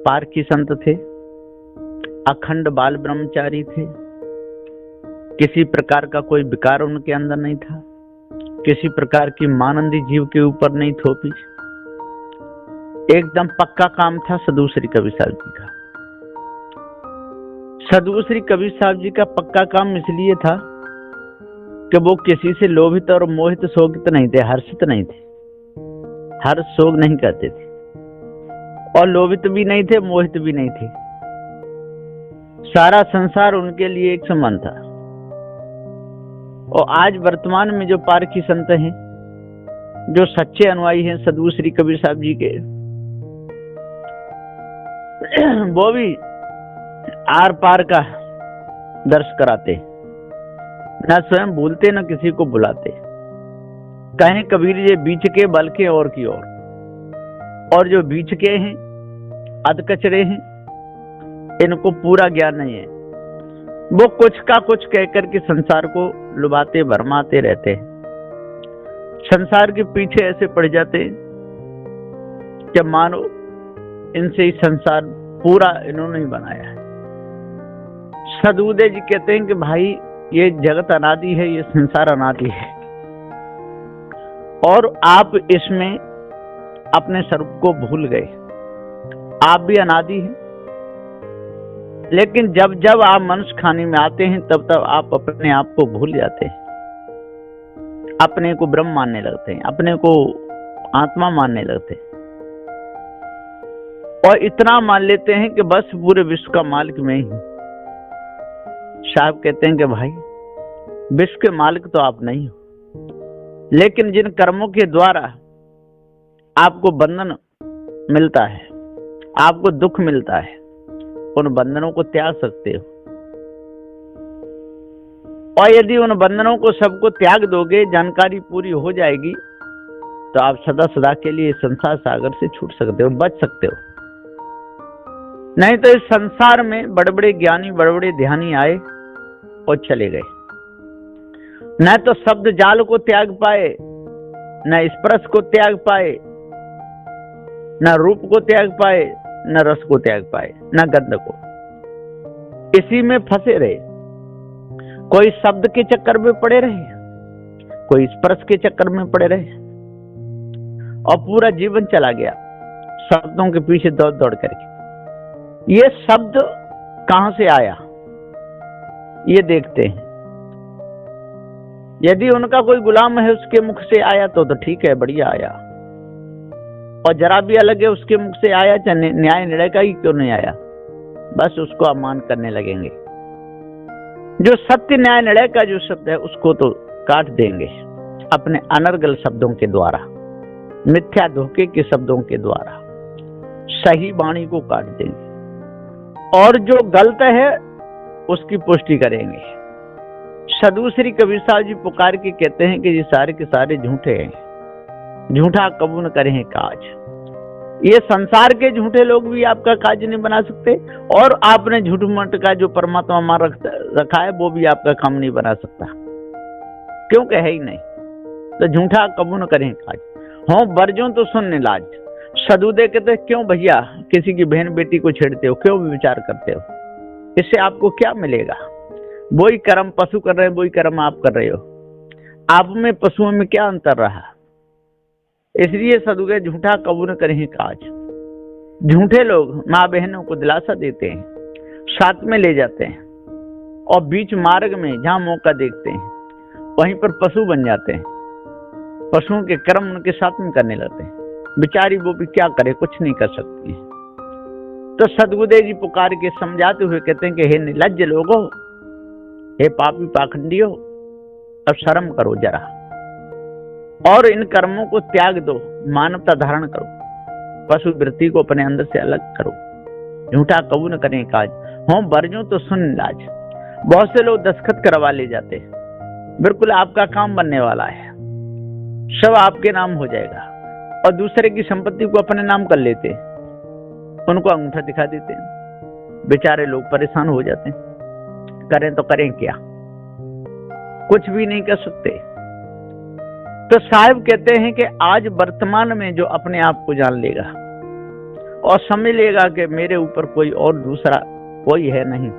पारखी संत थे, अखंड बाल ब्रह्मचारी थे, किसी प्रकार का कोई विकार उनके अंदर नहीं था, किसी प्रकार की मानंदी जीव के ऊपर नहीं थोपी। एकदम पक्का काम था साधु श्री कबीर साहब जी का। साधु श्री कबीर साहब जी का पक्का काम इसलिए था कि वो किसी से लोभित और मोहित शोकित नहीं थे, हर्षित नहीं थे, हर्ष शोक नहीं करते थे, और लोभित भी नहीं थे, मोहित भी नहीं थे। सारा संसार उनके लिए एक समान था। और आज वर्तमान में जो पारखी संत हैं, जो सच्चे अनुयायी हैं साधु श्री कबीर साहब जी के, वो भी आर पार का दर्श कराते, न स्वयं भूलते न किसी को बुलाते। कहें कबीर ये बीच के बल्कि और की और जो बीच के हैं, अधकचरे हैं, इनको पूरा ज्ञान नहीं है। वो कुछ का कुछ कहकर के संसार को लुभाते भरमाते रहते हैं, संसार के पीछे ऐसे पड़ जाते हैं कि मानो इनसे ही संसार पूरा इन्होंने ही बनाया है। सदगुरुदेव जी कहते हैं कि भाई ये जगत अनादि है, ये संसार अनादि है, और आप इसमें अपने स्वरूप को भूल गए। आप भी अनादि हैं, लेकिन जब जब आप मनुष्य खाने में आते हैं तब तब आप अपने आप को भूल जाते हैं, अपने को ब्रह्म मानने लगते हैं, अपने को आत्मा मानने लगते हैं, और इतना मान लेते हैं कि बस पूरे विश्व का मालिक मैं ही हूं। साहब कहते हैं कि भाई विश्व के मालिक तो आप नहीं हो, लेकिन जिन कर्मों के द्वारा आपको बंधन मिलता है, आपको दुख मिलता है, उन बंधनों को त्याग सकते हो। और यदि उन बंधनों को सबको त्याग दोगे, जानकारी पूरी हो जाएगी, तो आप सदा सदा के लिए संसार सागर से छूट सकते हो, बच सकते हो। नहीं तो इस संसार में बड़े बड़े ज्ञानी, बड़े बड़े ध्यानी आए और चले गए, न तो शब्द जाल को त्याग पाए, न स्पर्श को त्याग पाए, न रूप को त्याग पाए, न रस को त्याग पाए, न गंध को। इसी में फंसे रहे। कोई शब्द के चक्कर में पड़े रहे, कोई स्पर्श के चक्कर में पड़े रहे, और पूरा जीवन चला गया शब्दों के पीछे दौड़ दौड़ करके। ये शब्द कहां से आया ये देखते हैं। यदि उनका कोई गुलाम है, उसके मुख से आया तो ठीक है, बढ़िया आया, और जरा भी अलग है उसके मुख से आया, चाहे न्याय निर्णय का ही क्यों नहीं आया, बस उसको अपमान करने लगेंगे। जो सत्य न्याय निर्णय का जो शब्द है उसको तो काट देंगे अपने अनर्गल शब्दों के द्वारा, मिथ्या धोखे के शब्दों के द्वारा सही वाणी को काट देंगे, और जो गलत है उसकी पुष्टि करेंगे। साधु श्री कबीर साहब जी पुकार के कहते हैं कि ये सारे के सारे झूठे हैं, झूठा कबूल करें काज। ये संसार के झूठे लोग भी आपका काज नहीं बना सकते, और आपने झूठ मूठ का जो परमात्मा मान रखा है वो भी आपका काम नहीं बना सकता, क्योंकि है ही नहीं। तो झूठा कबूल करें काज, हो बरजों तो सुनने लाज। सदुदे कहते क्यों भैया किसी की बहन बेटी को छेड़ते हो, क्यों विचार करते हो, इससे आपको क्या मिलेगा? वही कर्म पशु कर रहे हैं, वही कर्म आप कर रहे हो, आप में पशुओं में क्या अंतर रहा? इसलिए सदुगे झूठा कबूल करें काज। झूठे लोग माँ बहनों को दिलासा देते हैं, साथ में ले जाते हैं, और बीच मार्ग में जहां मौका देखते हैं वहीं पर पशु बन जाते हैं, पशुओं के कर्म उनके साथ में करने लगते हैं। बेचारी वो भी क्या करे, कुछ नहीं कर सकती है। तो सदगुरुदेव जी पुकार के समझाते हुए कहते हैं कि हे निर्लज्ज लोगों, हे पापी पाखंडियों, अब शर्म करो जरा, और इन कर्मों को त्याग दो, मानवता धारण करो, पशु वृत्ति को अपने अंदर से अलग करो, झूठा कबूल करें काज, हो बरजों तो सुन लाज। बहुत से लोग दस्तखत करवा ले जाते हैं, बिल्कुल आपका काम बनने वाला है, सब आपके नाम हो जाएगा, और दूसरे की संपत्ति को अपने नाम कर लेते हैं, उनको अंगूठा दिखा देते हैं। बेचारे लोग परेशान हो जाते हैं, करें तो करें क्या, कुछ भी नहीं कर सकते। तो साहब कहते हैं कि आज वर्तमान में जो अपने आप को जान लेगा और समझ लेगा कि मेरे ऊपर कोई और दूसरा कोई है नहीं।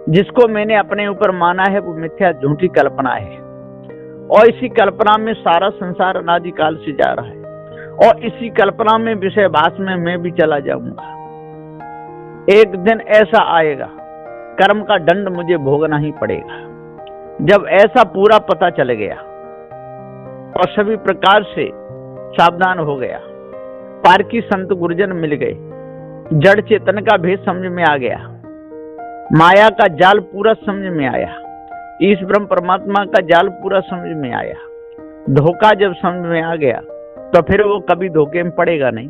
जिसको मैंने अपने ऊपर माना है वो मिथ्या झूठी कल्पना है, और इसी कल्पना में सारा संसार अनादिकाल से जा रहा है, और इसी कल्पना में विषय भास में मैं भी चला जाऊंगा। एक दिन ऐसा आएगा, कर्म का दंड मुझे भोगना ही पड़ेगा। जब ऐसा पूरा पता चल गया और सभी प्रकार से सावधान हो गया, पारकी संत गुरुजन मिल गए, जड़ चेतन का भेद समझ में आ गया, माया का जाल पूरा समझ में आया, ईश ब्रह्म परमात्मा का जाल पूरा समझ में आया, धोखा जब समझ में आ गया तो फिर वो कभी धोखे में पड़ेगा नहीं।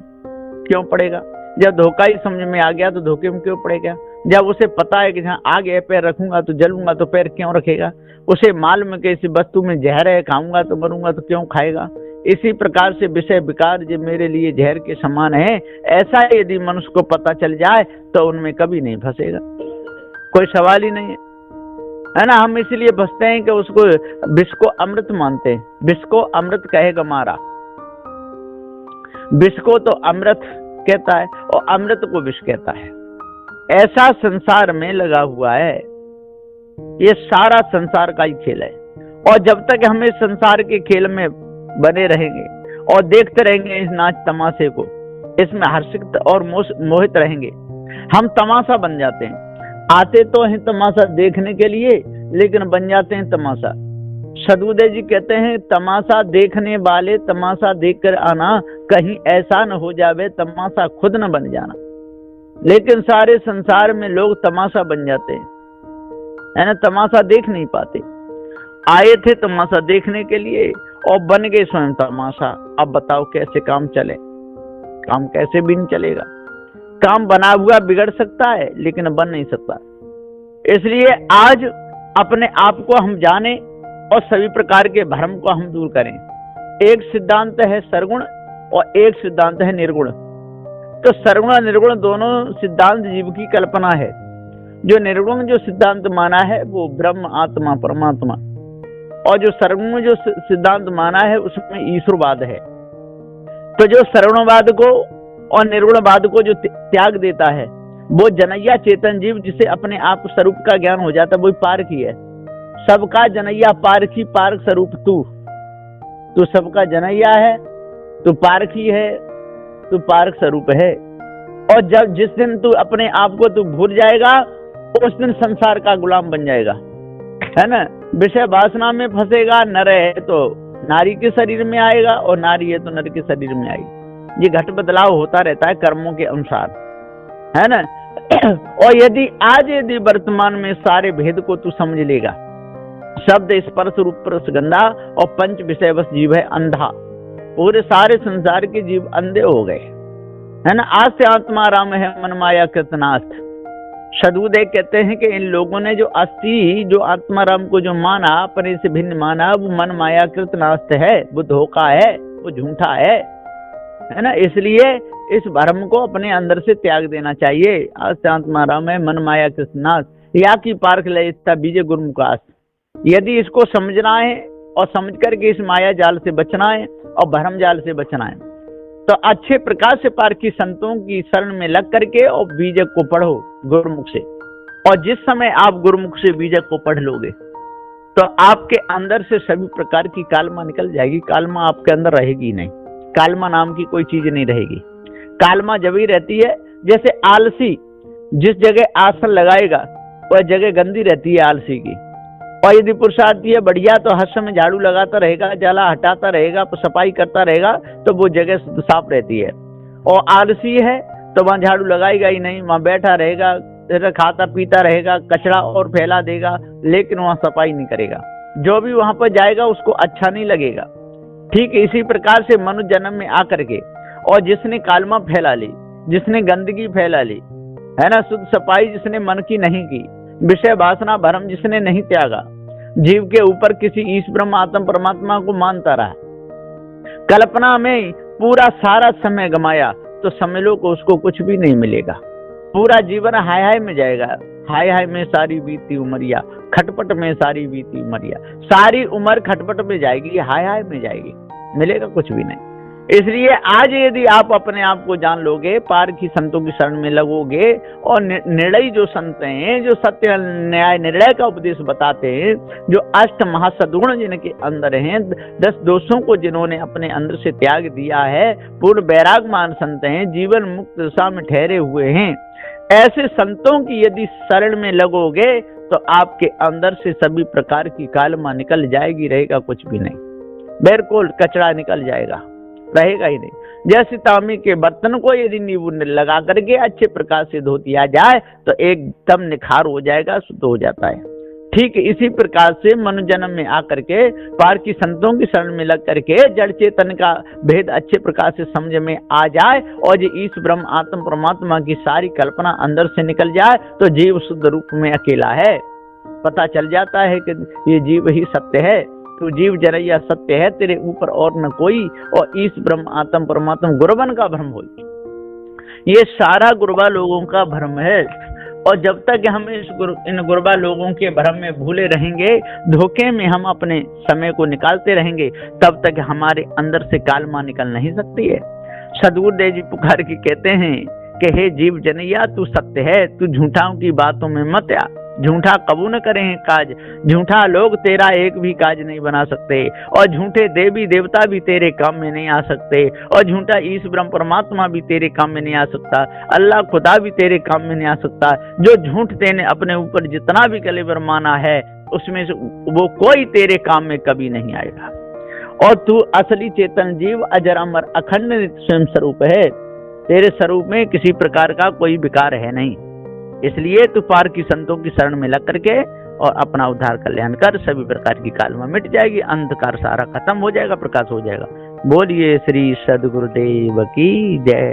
क्यों पड़ेगा? जब धोखा ही समझ में आ गया तो धोखे में क्यों पड़ेगा? जब उसे पता है कि जहाँ आगे पैर रखूंगा तो जलूंगा, तो पैर क्यों रखेगा? उसे मालूम है कि इसी वस्तु में जहर है, खाऊंगा तो मरूंगा, तो क्यों खाएगा? इसी प्रकार से विषय विकार जो मेरे लिए जहर के समान है, ऐसा यदि मनुष्य को पता चल जाए तो उनमें कभी नहीं फंसेगा, कोई सवाल ही नहीं है ना। हम इसलिए फंसते हैं कि उसको विष को अमृत मानते हैं। विष को अमृत कहेगा मारा, विष को तो अमृत कहता है और अमृत को विष कहता है। ऐसा संसार में लगा हुआ है, ये सारा संसार का ही खेल है। और जब तक हम इस संसार के खेल में बने रहेंगे और देखते रहेंगे इस नाच तमाशे को, इसमें हर्षित और मोहित रहेंगे, हम तमाशा बन जाते हैं। आते तो हैं तमाशा देखने के लिए, लेकिन बन जाते हैं तमाशा। सदुदय जी कहते हैं, तमाशा देखने वाले तमाशा देखकर आना, कहीं ऐसा न हो जावे तमाशा खुद न बन जाना। लेकिन सारे संसार में लोग तमाशा बन जाते हैं, है ना, तमाशा देख नहीं पाते। आए थे तमाशा देखने के लिए और बन गए स्वयं तमाशा। अब बताओ कैसे काम चले? काम कैसे भी नहीं चलेगा। काम बना हुआ बिगड़ सकता है लेकिन बन नहीं सकता। इसलिए आज अपने आप को हम जाने और सभी प्रकार के भ्रम को हम दूर करें। एक सिद्धांत है सरगुण और एक सिद्धांत है निर्गुण। तो सरगुण और निर्गुण दोनों सिद्धांत जीव की कल्पना है। जो निर्गुण जो सिद्धांत माना है वो ब्रह्म आत्मा परमात्मा, और जो सरगुण जो सिद्धांत माना है उसमें ईश्वरवाद है। तो जो सरगुणवाद को और निर्गुणवाद को जो त्याग देता है वो जनैया चेतन जीव, जिसे अपने आप स्वरूप का ज्ञान हो जाता है, वही पारखी है। सबका जनैया पारखी पारक स्वरूप तू सबका जनैया है, तू पारखी है, तू पारक स्वरूप है। और जब जिस दिन तू अपने आप को तू भूल जाएगा उस दिन संसार का गुलाम बन जाएगा, है ना। विषय वासना में फंसेगा, नर है तो नारी के शरीर में आएगा और नारी है तो नर के शरीर में आएगी। ये घट बदलाव होता रहता है कर्मों के अनुसार, है ना। और यदि वर्तमान में सारे भेद को तू समझ लेगा, शब्द स्पर्श रूप रस गंधा और पंच विषय वश जीव है अंधा। पूरे सारे संसार के जीव अंधे हो गए, है ना। आज से आत्मा राम है मन माया कृतनाथ। सदुदय कहते हैं कि इन लोगों ने जो अस्थि जो आत्मा राम को जो माना, अपने से भिन्न माना, वो मन माया कृतनाथ है, वो धोखा है, वो झूठा है ना। इसलिए इस भ्रम को अपने अंदर से त्याग देना चाहिए। आज से आत्मा राम है मन माया कृतनाथ, या की पार्क लयता बीजे गुरुमुखास। यदि इसको समझना है और समझ करके इस माया जाल से बचना है और भ्रम जाल से बचना है, तो अच्छे प्रकार से पारकी संतों की शरण में लग करके और बीजक को पढ़ो गुरुमुख से। और जिस समय आप गुरुमुख से बीजक को पढ़ लोगे तो आपके अंदर से सभी प्रकार की कालमा निकल जाएगी। कालमा आपके अंदर रहेगी नहीं, कालमा नाम की कोई चीज नहीं रहेगी। कालमा जब ही रहती है, जैसे आलसी जिस जगह आसन लगाएगा वह जगह गंदी रहती है आलसी की। और यदि पुरुषार्थी है बढ़िया तो हर समय झाड़ू लगाता रहेगा, जाला हटाता रहेगा, सफाई करता रहेगा तो वो जगह साफ रहती है। और आलसी है तो वहां झाड़ू लगाएगा ही नहीं, वहां बैठा रहेगा, खाता पीता रहेगा, कचरा और फैला देगा, लेकिन वहां सफाई नहीं करेगा। जो भी वहां पर जाएगा उसको अच्छा नहीं लगेगा। ठीक इसी प्रकार से मनुष्य जन्म में आकर के और जिसने कालमा फैला ली, जिसने गंदगी फैला ली, है ना, शुद्ध सफाई जिसने मन की नहीं की, विषय वासना भ्रम जिसने नहीं त्यागा, जीव के ऊपर किसी ईश ब्रह्म आत्म परमात्मा को मानता रहा, कल्पना में पूरा सारा समय गमाया, तो समझ लो को उसको कुछ भी नहीं मिलेगा। पूरा जीवन हाय हाय में जाएगा। हाय हाय में सारी बीती उमरिया, खटपट में सारी बीती उमरिया। सारी उम्र खटपट में जाएगी, हाय हाय में जाएगी, मिलेगा कुछ भी नहीं। इसलिए आज यदि आप अपने आप को जान लोगे, पार की संतों की शरण में लगोगे और निर्णय जो संत हैं, जो सत्य न्याय निर्णय का उपदेश बताते हैं, जो अष्ट महासद्गुण जिनके अंदर हैं, 10 दोषों को जिन्होंने अपने अंदर से त्याग दिया है, पूर्ण वैरागमान संत हैं, जीवन मुक्त दशा में ठहरे हुए हैं, ऐसे संतों की यदि शरण में लगोगे तो आपके अंदर से सभी प्रकार की कालमा निकल जाएगी, रहेगा कुछ भी नहीं, बिल्कुल कचरा निकल जाएगा, रहेगा ही नहीं। जैसे तांबे के बर्तन को यदि नींबू लगा करके अच्छे प्रकार से धो दिया जाए तो एकदम निखार हो जाएगा, शुद्ध हो जाता है। ठीक इसी प्रकार से मनुष्य जन्म में आकर के पार की संतों की शरण में लग करके जड़ चेतन का भेद अच्छे प्रकार से समझ में आ जाए और ये ईश ब्रह्म आत्म परमात्मा की सारी कल्पना अंदर से निकल जाए तो जीव शुद्ध रूप में अकेला है। पता चल जाता है कि ये जीव ही सत्य है, तू जीव जरैया सत्य है, तेरे ऊपर और न कोई, और ईश ब्रह्म आत्म परमात्मा गुरबन का भ्रम हो। ये सारा गुरबा लोगों का भ्रम है, और जब तक हम इन गुरबा लोगों के भ्रम में भूले रहेंगे, धोखे में हम अपने समय को निकालते रहेंगे, तब तक हमारे अंदर से कालमा निकल नहीं सकती है। सदगुरुदेव जी पुकार के कहते हैं कि हे जीव जनैया तू सत्य है, तू झूठाओं की बातों में मत आ, झूठा कबू न करें काज, झूठा लोग तेरा एक भी काज नहीं बना सकते, और झूठे देवी देवता भी तेरे काम में नहीं आ सकते, और झूठा ईश ब्रह्म परमात्मा भी तेरे काम में नहीं आ सकता, अल्लाह खुदा भी तेरे काम में नहीं आ सकता। जो झूठ तेने अपने ऊपर जितना भी कलेवर माना है उसमें से वो कोई तेरे काम में कभी नहीं आएगा, और तू असली चेतन जीव अजर अमर अखंड नित्य स्वयं स्वरूप है, तेरे स्वरूप में किसी प्रकार का कोई विकार है नहीं। इसलिए तू पार की संतों की शरण में लग करके और अपना उद्धार कल्याण कर, सभी प्रकार की कालमा मिट जाएगी, अंधकार सारा खत्म हो जाएगा, प्रकाश हो जाएगा। बोलिए श्री सद्गुरुदेव की जय।